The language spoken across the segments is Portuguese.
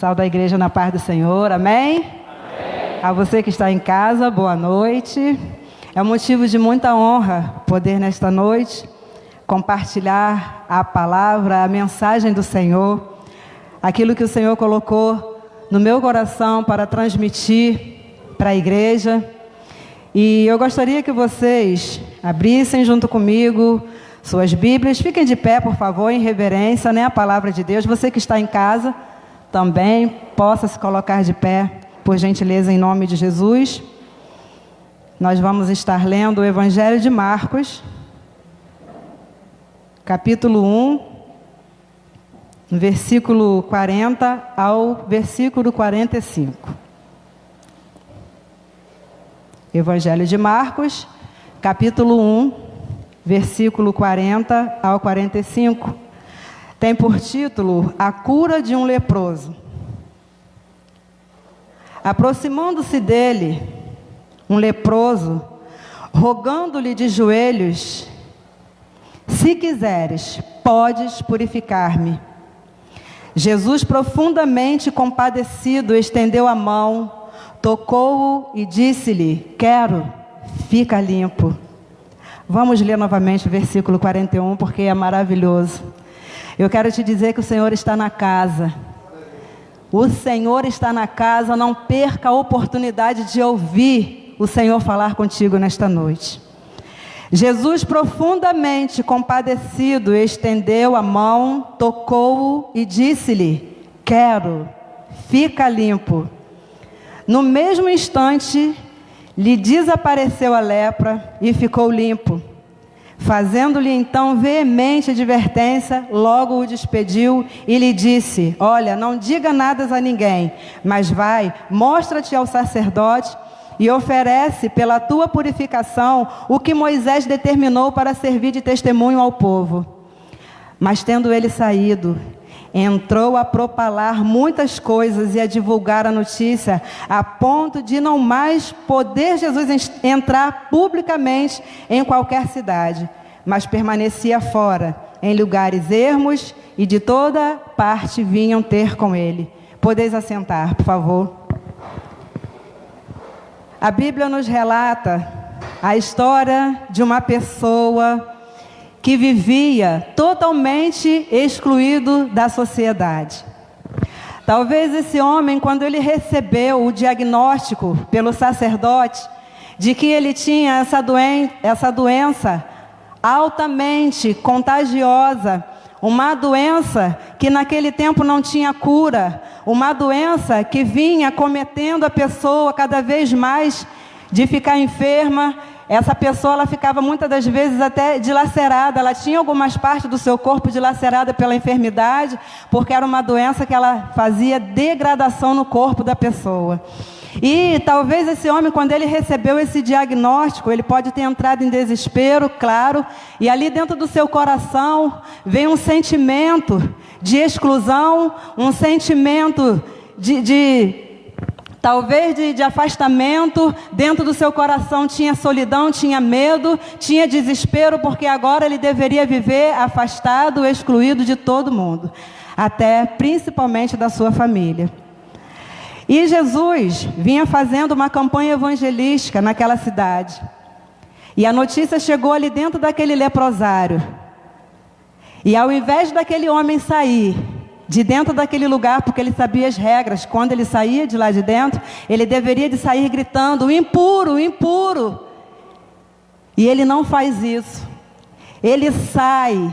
Salve a igreja na paz do Senhor, amém? Amém? A você que está em casa, boa noite. É um motivo de muita honra poder nesta noite compartilhar a palavra, a mensagem do Senhor, aquilo que o Senhor colocou no meu coração para transmitir para a igreja. E eu gostaria que vocês abrissem junto comigo suas Bíblias. Fiquem de pé, por favor, em reverência, né, à palavra de Deus. Você que está em casa também possa se colocar de pé, por gentileza, em nome de Jesus. Nós vamos estar lendo o Evangelho de Marcos, capítulo 1, versículo 40 ao versículo 45. Evangelho de Marcos, capítulo 1, versículo 40 ao 45. Tem por título A Cura de um Leproso. Aproximando-se dele, um leproso, rogando-lhe de joelhos: se quiseres, podes purificar-me. Jesus, profundamente compadecido, estendeu a mão, tocou-o e disse-lhe: quero, fica limpo. Vamos ler novamente o versículo 41, porque é maravilhoso. Eu quero te dizer que o Senhor está na casa. O Senhor está na casa, não perca a oportunidade de ouvir o Senhor falar contigo nesta noite. Jesus, profundamente compadecido, estendeu a mão, tocou-o e disse-lhe: quero, fica limpo. No mesmo instante, lhe desapareceu a lepra e ficou limpo. Fazendo-lhe então veemente advertência, logo o despediu e lhe disse: olha, não diga nada a ninguém, mas vai, mostra-te ao sacerdote e oferece pela tua purificação o que Moisés determinou para servir de testemunho ao povo. Mas tendo ele saído, entrou a propalar muitas coisas e a divulgar a notícia, a ponto de não mais poder Jesus entrar publicamente em qualquer cidade, mas permanecia fora, em lugares ermos, e de toda parte vinham ter com ele. Podeis assentar, por favor. A Bíblia nos relata a história de uma pessoa que vivia totalmente excluído da sociedade. Talvez esse homem, quando ele recebeu o diagnóstico pelo sacerdote de que ele tinha essa doença altamente contagiosa, uma doença que naquele tempo não tinha cura, uma doença que vinha cometendo a pessoa cada vez mais de ficar enferma. Essa pessoa, ela ficava muitas das vezes até dilacerada, ela tinha algumas partes do seu corpo dilacerada pela enfermidade, porque era uma doença que ela fazia degradação no corpo da pessoa. E talvez esse homem, quando ele recebeu esse diagnóstico, ele pode ter entrado em desespero, claro, e ali dentro do seu coração vem um sentimento de exclusão, um sentimento talvez de afastamento. Dentro do seu coração tinha solidão, tinha medo, tinha desespero, porque agora ele deveria viver afastado, excluído de todo mundo, até principalmente da sua família. E Jesus vinha fazendo uma campanha evangelística naquela cidade. E a notícia chegou ali dentro daquele leprosário. E ao invés daquele homem sair de dentro daquele lugar, porque ele sabia as regras, quando ele saía de lá de dentro, ele deveria de sair gritando: impuro, impuro. E ele não faz isso. Ele sai,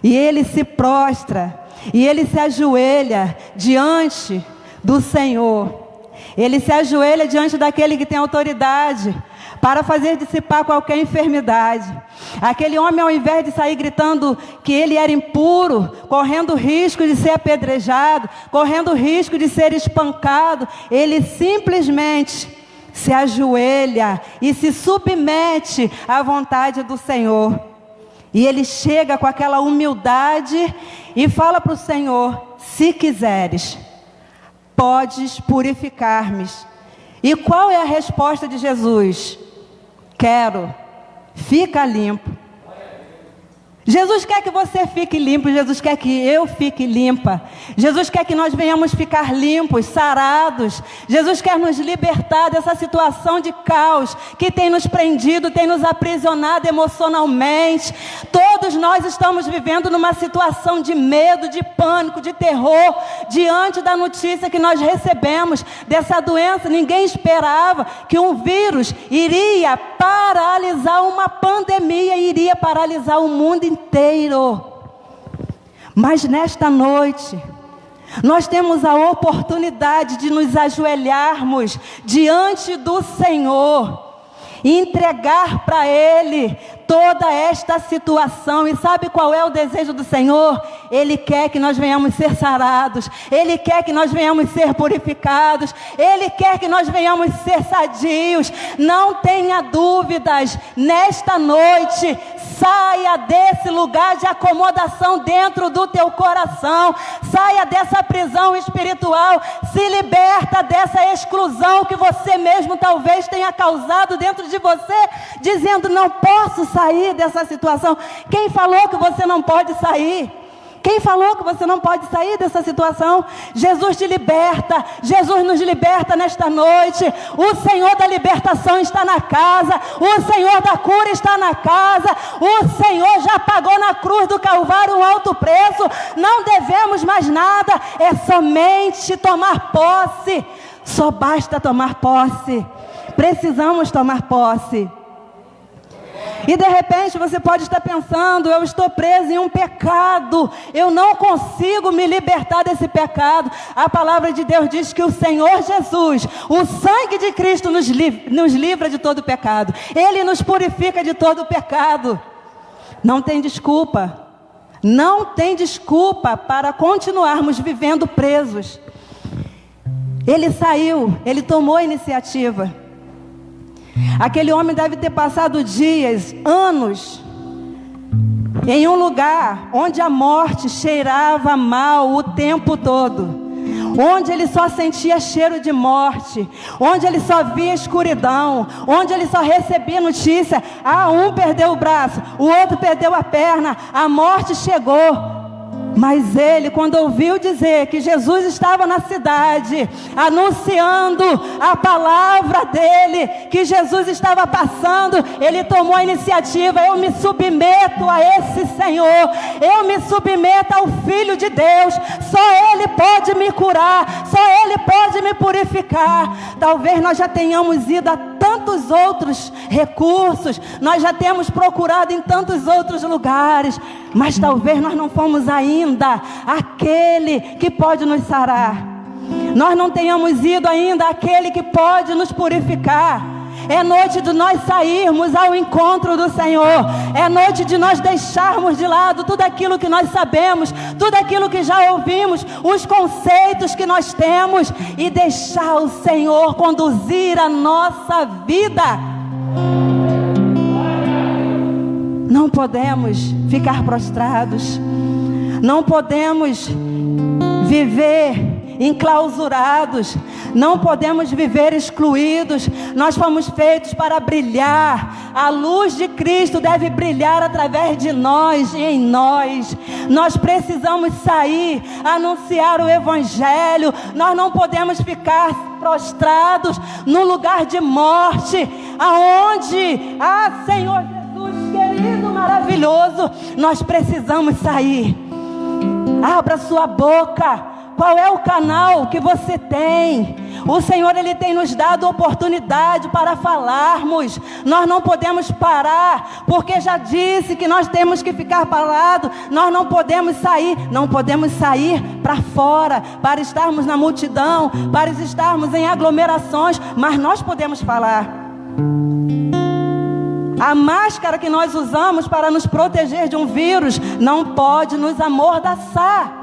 e ele se prostra, e ele se ajoelha diante do Senhor. Ele se ajoelha diante daquele que tem autoridade para fazer dissipar qualquer enfermidade. Aquele homem, ao invés de sair gritando que ele era impuro, correndo risco de ser apedrejado, correndo risco de ser espancado, ele simplesmente se ajoelha e se submete à vontade do Senhor. E ele chega com aquela humildade e fala para o Senhor: se quiseres, podes purificar-me. E qual é a resposta de Jesus? Quero, fica limpo. Jesus quer que você fique limpo, Jesus quer que eu fique limpa. Jesus quer que nós venhamos ficar limpos, sarados. Jesus quer nos libertar dessa situação de caos que tem nos prendido, tem nos aprisionado emocionalmente. Todos nós estamos vivendo numa situação de medo, de pânico, de terror, diante da notícia que nós recebemos dessa doença. Ninguém esperava que um vírus iria paralisar uma pandemia, iria paralisar o mundo inteiro. Mas nesta noite nós temos a oportunidade de nos ajoelharmos diante do Senhor e entregar para Ele toda esta situação. E sabe qual é o desejo do Senhor? Ele quer que nós venhamos ser sarados, Ele quer que nós venhamos ser purificados, Ele quer que nós venhamos ser sadios. Não tenha dúvidas, nesta noite, saia desse lugar de acomodação dentro do teu coração, saia dessa prisão espiritual, se liberta dessa exclusão que você mesmo talvez tenha causado dentro de você, dizendo: não posso sair dessa situação. Quem falou que você não pode sair? Quem falou que você não pode sair dessa situação? Jesus te liberta, Jesus nos liberta nesta noite. O Senhor da libertação está na casa, o Senhor da cura está na casa, o Senhor já pagou na cruz do Calvário um alto preço. Não devemos mais nada, é somente tomar posse. Só basta tomar posse. Precisamos tomar posse. E de repente você pode estar pensando: eu estou preso em um pecado, eu não consigo me libertar desse pecado. A palavra de Deus diz que o Senhor Jesus, o sangue de Cristo nos livra de todo pecado. Ele nos purifica de todo pecado. Não tem desculpa, não tem desculpa para continuarmos vivendo presos. Ele saiu, ele tomou a iniciativa. Aquele homem deve ter passado dias, anos, em um lugar onde a morte cheirava mal o tempo todo, onde ele só sentia cheiro de morte, onde ele só via escuridão, onde ele só recebia notícia: um perdeu o braço, o outro perdeu a perna, a morte chegou. Mas ele, quando ouviu dizer que Jesus estava na cidade, anunciando a palavra dele, que Jesus estava passando, ele tomou a iniciativa: eu me submeto a esse Senhor, eu me submeto ao Filho de Deus, só Ele pode me curar, só Ele pode me purificar. Talvez nós já tenhamos ido a tantos outros recursos, nós já temos procurado em tantos outros lugares, mas talvez nós não fomos ainda aquele que pode nos sarar. Nós não tenhamos ido ainda àquele que pode nos purificar. É noite de nós sairmos ao encontro do Senhor. É noite de nós deixarmos de lado tudo aquilo que nós sabemos, tudo aquilo que já ouvimos, os conceitos que nós temos, e deixar o Senhor conduzir a nossa vida. Não podemos ficar prostrados, não podemos viver enclausurados, não podemos viver excluídos. Nós fomos feitos para brilhar. A luz de Cristo deve brilhar através de nós e em nós. Nós precisamos sair, anunciar o Evangelho. Nós não podemos ficar prostrados no lugar de morte, aonde, Senhor Jesus querido, maravilhoso, nós precisamos sair. Abra sua boca. Qual é o canal que você tem? O Senhor, Ele tem nos dado oportunidade para falarmos. Nós não podemos parar, porque já disse que nós temos que ficar parados. Nós não podemos sair para fora, para estarmos na multidão, para estarmos em aglomerações, mas nós podemos falar. A máscara que nós usamos para nos proteger de um vírus não pode nos amordaçar.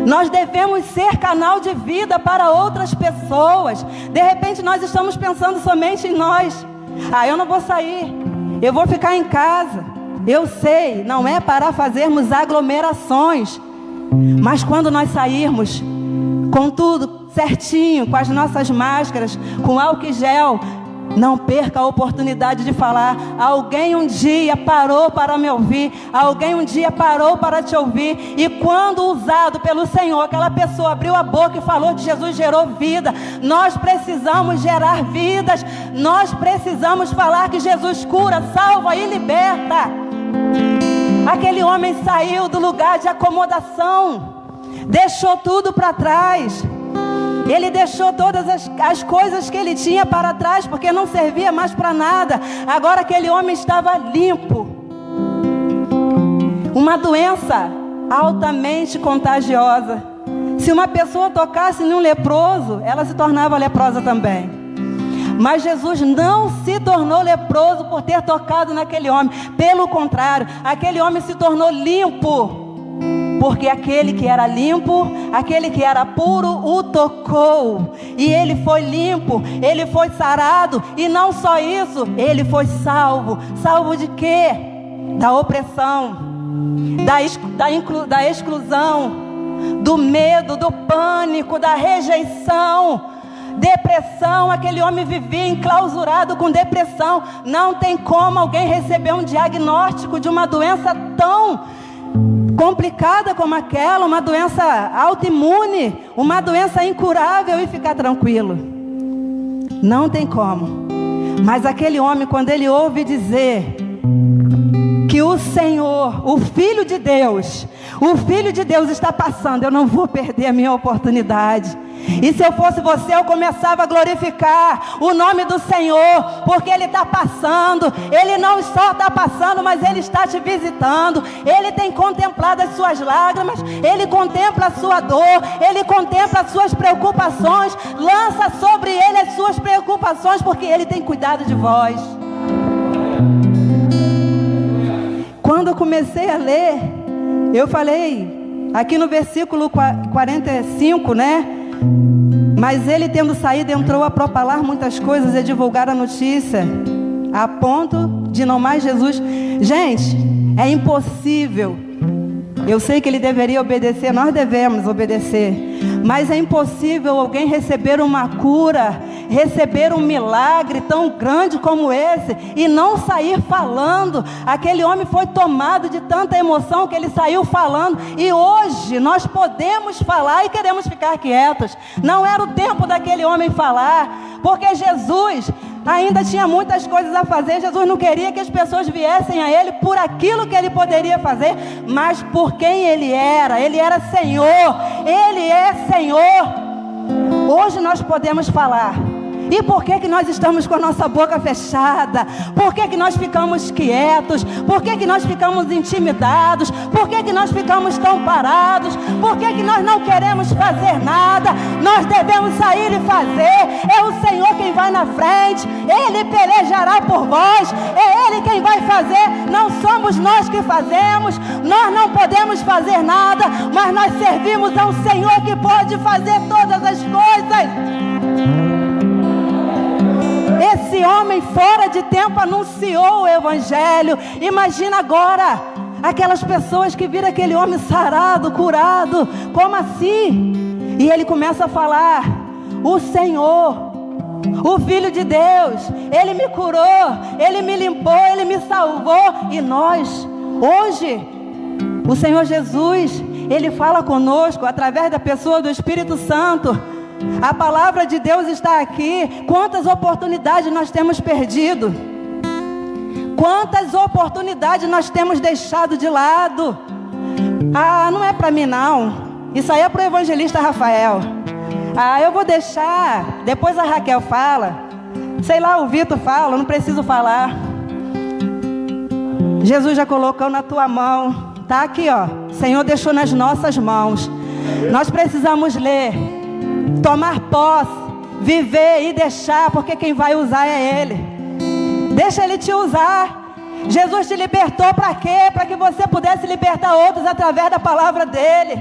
Nós devemos ser canal de vida para outras pessoas. De repente nós estamos pensando somente em nós. Eu não vou sair, eu vou ficar em casa. Eu sei, não é para fazermos aglomerações, mas quando nós sairmos com tudo certinho, com as nossas máscaras, com álcool e gel, Não perca a oportunidade de falar. Alguém um dia parou para me ouvir. Alguém um dia parou para te ouvir. E quando usado pelo Senhor, aquela pessoa abriu a boca e falou que Jesus gerou vida. Nós precisamos gerar vidas. Nós precisamos falar que Jesus cura, salva e liberta. Aquele homem saiu do lugar de acomodação. Deixou tudo para trás. Ele deixou todas as coisas que ele tinha para trás, porque não servia mais para nada. Agora aquele homem estava limpo. Uma doença altamente contagiosa. Se uma pessoa tocasse num leproso, ela se tornava leprosa também. Mas Jesus não se tornou leproso por ter tocado naquele homem. Pelo contrário, aquele homem se tornou limpo. Porque aquele que era limpo, aquele que era puro, o tocou. E ele foi limpo, ele foi sarado. E não só isso, ele foi salvo. Salvo de quê? Da opressão, da exclusão, do medo, do pânico, da rejeição. Depressão, aquele homem vivia enclausurado com depressão. Não tem como alguém receber um diagnóstico de uma doença tão complicada como aquela, uma doença autoimune, uma doença incurável e ficar tranquilo. Não tem como. Mas aquele homem, quando ele ouve dizer que o Senhor, o Filho de Deus está passando, eu não vou perder a minha oportunidade. E se eu fosse você, eu começava a glorificar o nome do Senhor, porque Ele está passando. Ele não só está passando, mas Ele está te visitando. Ele tem contemplado as suas lágrimas, Ele contempla a sua dor, Ele contempla as suas preocupações. Lança sobre Ele as suas preocupações, porque Ele tem cuidado de vós. Quando eu comecei a ler, eu falei, aqui no versículo 45, né? Mas ele, tendo saído, entrou a propalar muitas coisas e divulgar a notícia, a ponto de não mais Jesus. Gente, é impossível. Eu sei que ele deveria obedecer, nós devemos obedecer, mas é impossível alguém receber uma cura, receber um milagre tão grande como esse e não sair falando. Aquele homem foi tomado de tanta emoção que ele saiu falando. E hoje nós podemos falar e queremos ficar quietos. Não era o tempo daquele homem falar, porque Jesus ainda tinha muitas coisas a fazer. Jesus não queria que as pessoas viessem a Ele por aquilo que Ele poderia fazer, mas por quem Ele era. Ele era Senhor, Ele é Senhor. Hoje nós podemos falar. E por que nós estamos com a nossa boca fechada? Por que nós ficamos quietos? Por que nós ficamos intimidados? Por que nós ficamos tão parados? Por que nós não queremos fazer nada? Nós devemos sair e fazer. É o Senhor quem vai na frente. Ele pelejará por vós. É Ele quem vai fazer. Não somos nós que fazemos. Nós não podemos fazer nada, mas nós servimos a um Senhor que pode fazer todas as coisas. Esse homem fora de tempo anunciou o Evangelho. Imagina agora aquelas pessoas que viram aquele homem sarado, curado. Como assim? E ele começa a falar: o Senhor, o Filho de Deus, Ele me curou, Ele me limpou, Ele me salvou. E nós, hoje, o Senhor Jesus, Ele fala conosco através da pessoa do Espírito Santo. A palavra de Deus está aqui. Quantas oportunidades nós temos perdido? Quantas oportunidades nós temos deixado de lado? Ah, não é para mim não. Isso aí é para o evangelista Rafael. Ah, eu vou deixar. Depois a Raquel fala. Sei lá, o Vitor fala, não preciso falar. Jesus já colocou na tua mão. Tá aqui, ó. O Senhor deixou nas nossas mãos. Nós precisamos ler, tomar posse, viver e deixar, porque quem vai usar é Ele. Deixa Ele te usar. Jesus te libertou para quê? Para que você pudesse libertar outros através da palavra dEle.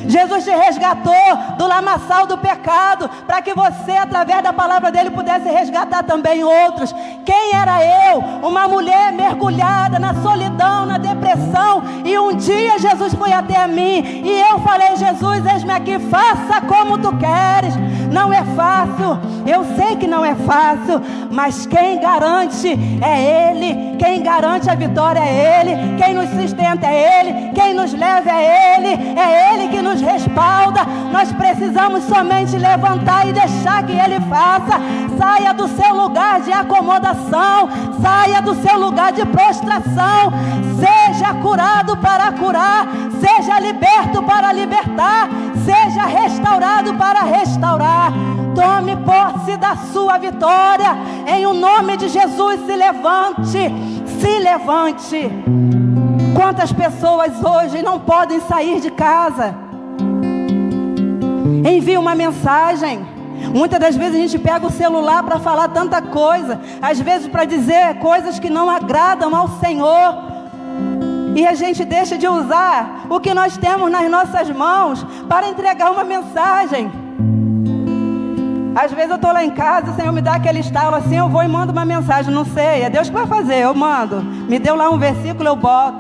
Jesus te resgatou do lamaçal do pecado, para que você, através da palavra dele, pudesse resgatar também outros. Quem era eu? Uma mulher mergulhada na solidão, na depressão, e um dia Jesus foi até mim, e eu falei: Jesus, eis-me aqui, faça como tu queres. Não é fácil, eu sei que não é fácil, mas quem garante é Ele, quem garante a vitória é Ele, quem nos sustenta é Ele, quem nos leva é Ele que nos respalda. Nós precisamos somente levantar e deixar que Ele faça. Saia do seu lugar de acomodação, saia do seu lugar de prostração, seja curado para curar, seja liberto para libertar, seja restaurado para restaurar. Tome posse da sua vitória, em o nome de Jesus. Se levante, se levante. Quantas pessoas hoje não podem sair de casa? Envie uma mensagem. Muitas das vezes a gente pega o celular para falar tanta coisa, às vezes para dizer coisas que não agradam ao Senhor, e a gente deixa de usar o que nós temos nas nossas mãos para entregar uma mensagem. Às vezes eu estou lá em casa, o Senhor me dá aquele estalo assim, eu vou e mando uma mensagem, não sei, é Deus que vai fazer, eu mando. Me deu lá um versículo, eu boto.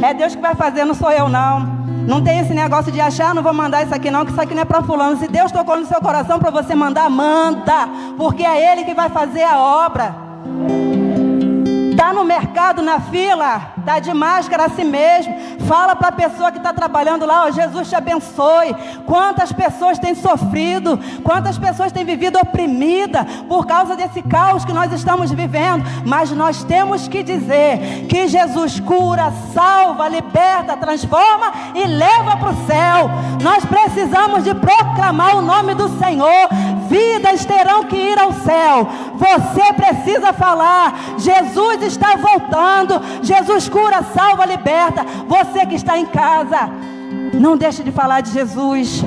É Deus que vai fazer, não sou eu não. Não tem esse negócio de achar, não vou mandar isso aqui não, que isso aqui não é para fulano. Se Deus tocou no seu coração para você mandar, manda, porque é Ele que vai fazer a obra. Está no mercado, na fila, está de máscara a si mesmo, fala para a pessoa que está trabalhando lá: Jesus te abençoe. Quantas pessoas têm sofrido, quantas pessoas têm vivido oprimida por causa desse caos que nós estamos vivendo, mas nós temos que dizer que Jesus cura, salva, liberta, transforma e leva para o céu. Nós precisamos de proclamar o nome do Senhor. Vidas terão que ir ao céu. Você precisa falar: Jesus está voltando, Jesus cura, salva, liberta. Você que está em casa, não deixe de falar de Jesus.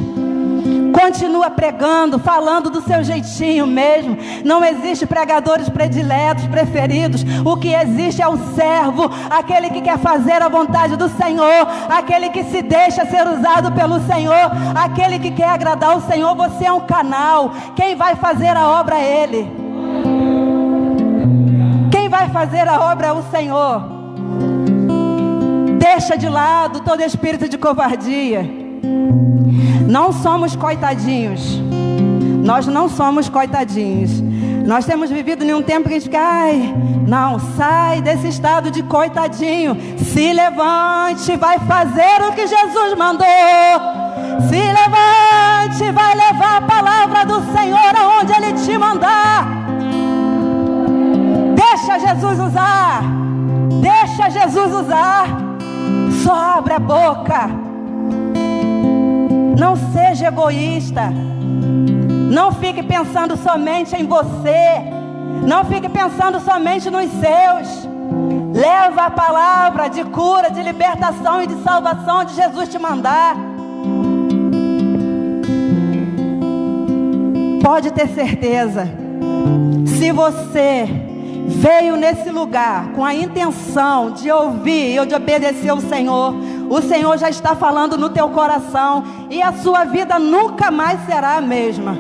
Continua pregando, falando do seu jeitinho mesmo. Não existe pregadores prediletos, preferidos. O que existe é o servo, aquele que quer fazer a vontade do Senhor, aquele que se deixa ser usado pelo Senhor, aquele que quer agradar o Senhor. Você é um canal. Quem vai fazer a obra é Ele. Quem vai fazer a obra é o Senhor. Deixa de lado todo espírito de covardia. Não somos coitadinhos. Nós não somos coitadinhos. Nós temos vivido em um tempo que a gente fica: ai, não, sai desse estado de coitadinho. Se levante, vai fazer o que Jesus mandou. Se levante, vai levar a palavra do Senhor aonde Ele te mandar. Deixa Jesus usar. Deixa Jesus usar. Só abre a boca. Não seja egoísta. Não fique pensando somente em você. Não fique pensando somente nos seus. Leva a palavra de cura, de libertação e de salvação onde Jesus te mandar. Pode ter certeza, se você veio nesse lugar com a intenção de ouvir ou de obedecer ao Senhor, o Senhor já está falando no teu coração, e a sua vida nunca mais será a mesma.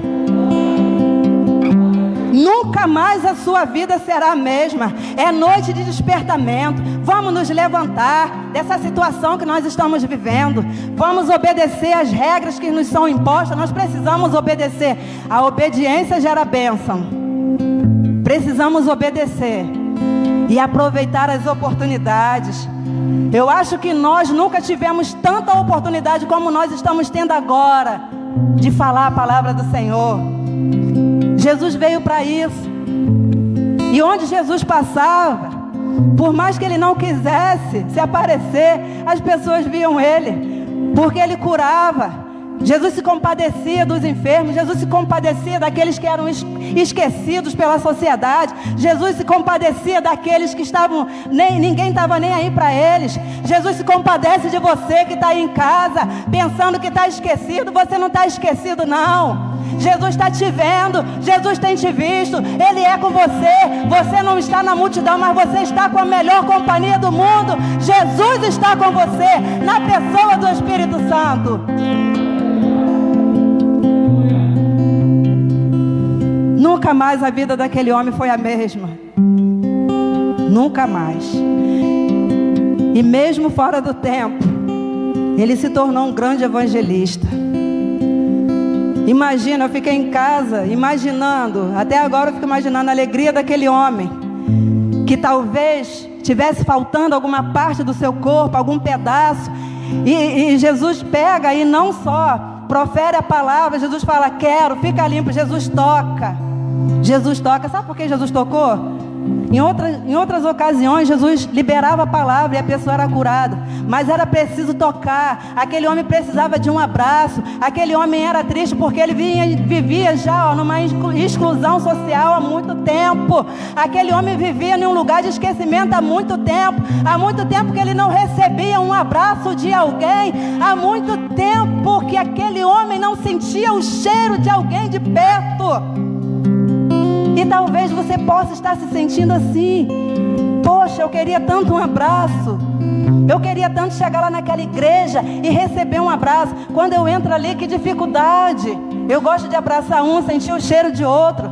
Nunca mais a sua vida será a mesma. É noite de despertamento. Vamos nos levantar dessa situação que nós estamos vivendo. Vamos obedecer às regras que nos são impostas. Nós precisamos obedecer. A obediência gera bênção. Precisamos obedecer e aproveitar as oportunidades. Eu acho que nós nunca tivemos tanta oportunidade como nós estamos tendo agora de falar a palavra do Senhor. Jesus veio para isso. E onde Jesus passava, por mais que Ele não quisesse se aparecer, as pessoas viam Ele, porque Ele curava. Jesus se compadecia dos enfermos. Jesus se compadecia daqueles que eram esquecidos pela sociedade. Jesus se compadecia daqueles que estavam, ninguém estava nem aí para eles. Jesus se compadece de você que está aí em casa, pensando que está esquecido. Você não está esquecido não. Jesus está te vendo, Jesus tem te visto, Ele é com você. Você não está na multidão, mas você está com a melhor companhia do mundo. Jesus está com você, na pessoa do Espírito Santo. Nunca mais a vida daquele homem foi a mesma. Nunca mais. E mesmo fora do tempo, ele se tornou um grande evangelista. Imagina, eu fiquei em casa imaginando, até agora eu fico imaginando a alegria daquele homem, que talvez tivesse faltando alguma parte do seu corpo, algum pedaço, e Jesus pega e não só profere a palavra, Jesus fala, quero, fica limpo, Jesus toca. Jesus toca, sabe por que Jesus tocou? Em outras ocasiões, Jesus liberava a palavra e a pessoa era curada. Mas era preciso tocar. Aquele homem precisava de um abraço. Aquele homem era triste porque ele vivia já numa exclusão social há muito tempo. Aquele homem vivia em um lugar de esquecimento há muito tempo. Há muito tempo que ele não recebia um abraço de alguém. Há muito tempo que aquele homem não sentia o cheiro de alguém de perto. E talvez você possa estar se sentindo assim. Poxa, eu queria tanto um abraço. Eu queria tanto chegar lá naquela igreja e receber um abraço. Quando eu entro ali, que dificuldade. Eu gosto de abraçar um, sentir o cheiro de outro.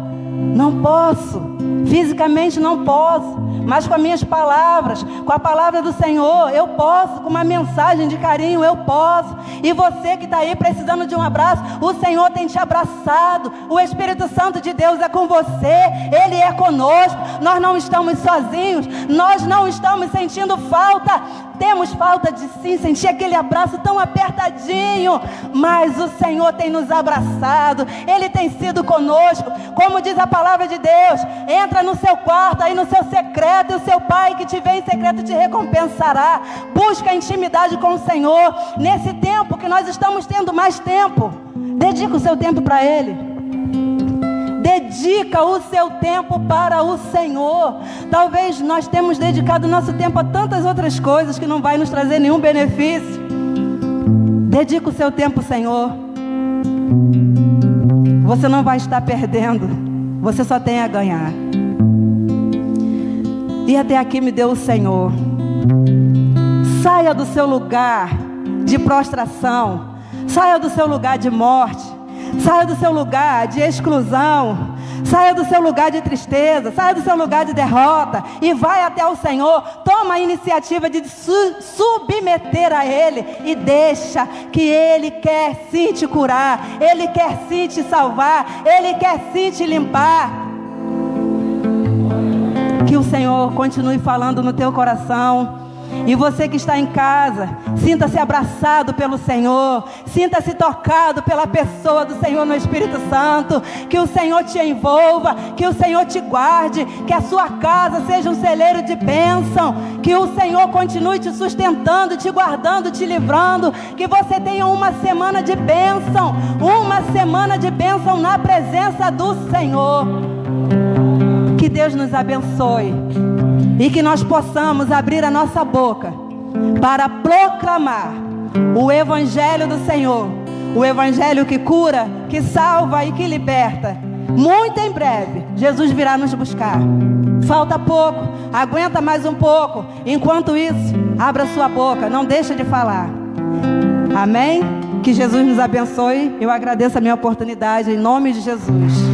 Não posso. Fisicamente não posso. Mas com as minhas palavras, com a palavra do Senhor, eu posso. Com uma mensagem de carinho, eu posso. E você que está aí precisando de um abraço, o Senhor tem te abraçado. O Espírito Santo de Deus é com você. Ele é conosco. Nós não estamos sozinhos. Nós não estamos sentindo falta. Temos falta de sim sentir aquele abraço tão apertadinho. Mas o Senhor tem nos abraçado. Ele tem sido conosco. Como diz a palavra de Deus, entra no seu quarto, aí no seu secreto, e o seu Pai que te vê em secreto te recompensará. Busca a intimidade com o Senhor. Nesse tempo que nós estamos tendo mais tempo, dedica o seu tempo para Ele. Dedica o seu tempo para o Senhor. Talvez nós temos dedicado o nosso tempo a tantas outras coisas que não vai nos trazer nenhum benefício. Dedica o seu tempo, Senhor. Você não vai estar perdendo. Você só tem a ganhar. E até aqui me deu o Senhor. Saia do seu lugar de prostração. Saia do seu lugar de morte. Saia do seu lugar de exclusão. Saia do seu lugar de tristeza. Saia do seu lugar de derrota. E vai até o Senhor. Toma a iniciativa de submeter a Ele. E deixa que Ele quer sim te curar. Ele quer sim te salvar. Ele quer sim te limpar. Que o Senhor continue falando no teu coração. E você que está em casa, sinta-se abraçado pelo Senhor. Sinta-se tocado pela pessoa do Senhor no Espírito Santo. Que o Senhor te envolva, que o Senhor te guarde, que a sua casa seja um celeiro de bênção. Que o Senhor continue te sustentando, te guardando, te livrando. Que você tenha uma semana de bênção. Uma semana de bênção na presença do Senhor. Que Deus nos abençoe e que nós possamos abrir a nossa boca para proclamar o Evangelho do Senhor, o Evangelho que cura, que salva e que liberta. Muito em breve Jesus virá nos buscar. Falta pouco, aguenta mais um pouco. Enquanto isso, abra sua boca, não deixa de falar. Amém? Que Jesus nos abençoe. Eu agradeço a minha oportunidade em nome de Jesus.